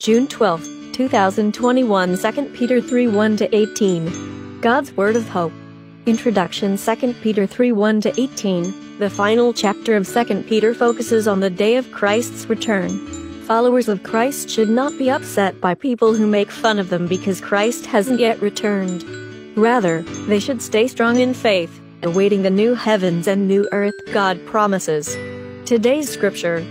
June 12, 2021. 2 Peter 3, 1-18. God's Word of Hope. Introduction. 2 Peter 3, 1-18. The final chapter of 2 Peter focuses on the day of Christ's return. Followers of Christ should not be upset by people who make fun of them because Christ hasn't yet returned. Rather, they should stay strong in faith, awaiting the new heavens and new earth God promises. Today's scripture,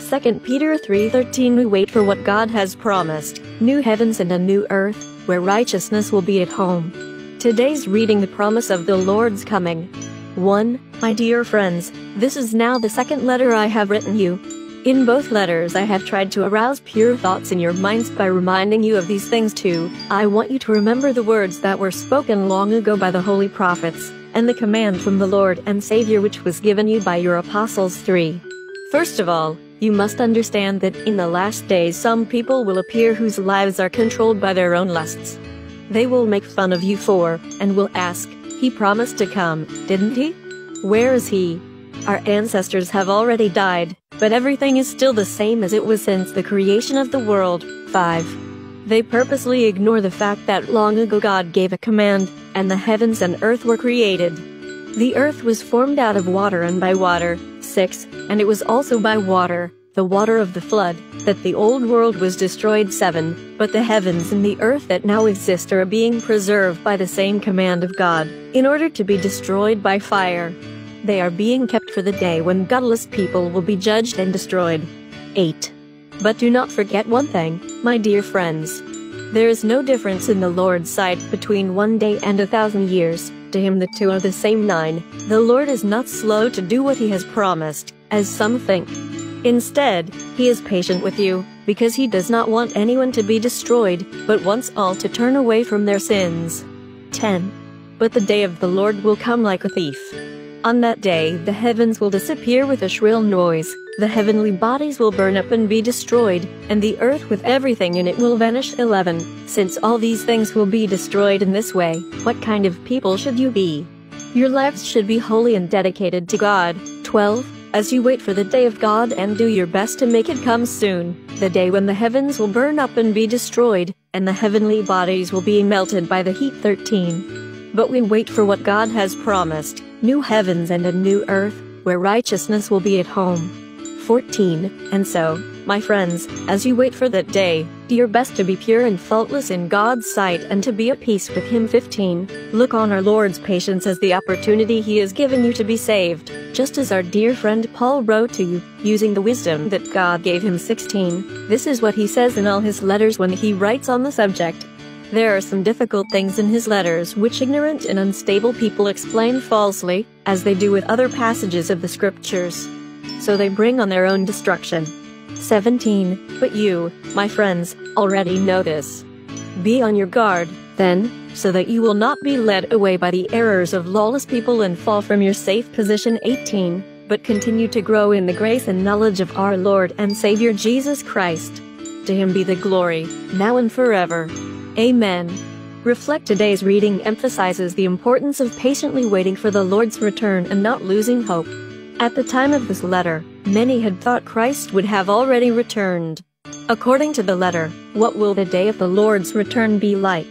2 Peter 3:13. We wait for what God has promised, new heavens and a new earth, where righteousness will be at home. Today's reading, the promise of the Lord's coming. 1. My dear friends, this is now the second letter I have written you. In both letters I have tried to arouse pure thoughts in your minds by reminding you of these things too. I want you to remember the words that were spoken long ago by the holy prophets, and the command from the Lord and Savior which was given you by your apostles. 3. First of all, you must understand that in the last days some people will appear whose lives are controlled by their own lusts. They will make fun of you for, and will ask, "He promised to come, didn't he? Where is he? Our ancestors have already died, but everything is still the same as it was since the creation of the world." 5. They purposely ignore the fact that long ago God gave a command, and the heavens and earth were created. The earth was formed out of water and by water. 6. And it was also by water, the water of the flood, that the old world was destroyed. 7. But the heavens and the earth that now exist are being preserved by the same command of God, in order to be destroyed by fire. They are being kept for the day when godless people will be judged and destroyed. 8. But do not forget one thing, my dear friends. There is no difference in the Lord's sight between 1 day and 1,000 years. To him the two are the same. 9. The Lord is not slow to do what he has promised, as some think. Instead, he is patient with you, because he does not want anyone to be destroyed, but wants all to turn away from their sins. 10. But the day of the Lord will come like a thief. On that day, the heavens will disappear with a shrill noise, the heavenly bodies will burn up and be destroyed, and the earth with everything in it will vanish. 11. Since all these things will be destroyed in this way, what kind of people should you be? Your lives should be holy and dedicated to God. 12. As you wait for the day of God and do your best to make it come soon, the day when the heavens will burn up and be destroyed, and the heavenly bodies will be melted by the heat. 13. But we wait for what God has promised, new heavens and a new earth, where righteousness will be at home. 14. And so, my friends, as you wait for that day, do your best to be pure and faultless in God's sight and to be at peace with him. 15. Look on our Lord's patience as the opportunity he has given you to be saved, just as our dear friend Paul wrote to you, using the wisdom that God gave him. 16. This is what he says in all his letters when he writes on the subject. There are some difficult things in his letters which ignorant and unstable people explain falsely, as they do with other passages of the scriptures. So they bring on their own destruction. 17. But you, my friends, already know this. Be on your guard, then, so that you will not be led away by the errors of lawless people and fall from your safe position. 18. But continue to grow in the grace and knowledge of our Lord and Savior Jesus Christ. To him be the glory, now and forever. Amen. Reflect. Today's reading emphasizes the importance of patiently waiting for the Lord's return and not losing hope. At the time of this letter, many had thought Christ would have already returned. According to the letter, what will the day of the Lord's return be like?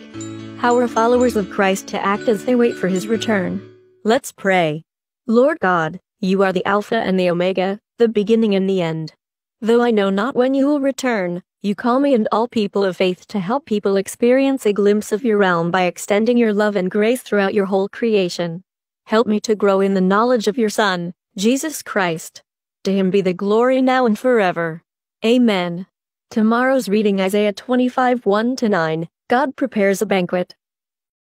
How are followers of Christ to act as they wait for his return? Let's pray. Lord God, you are the Alpha and the Omega, the beginning and the end. Though I know not when you will return, you call me and all people of faith to help people experience a glimpse of your realm by extending your love and grace throughout your whole creation. Help me to grow in the knowledge of your Son, Jesus Christ. To him be the glory now and forever. Amen. Tomorrow's reading, Isaiah 25, 1-9. God prepares a banquet.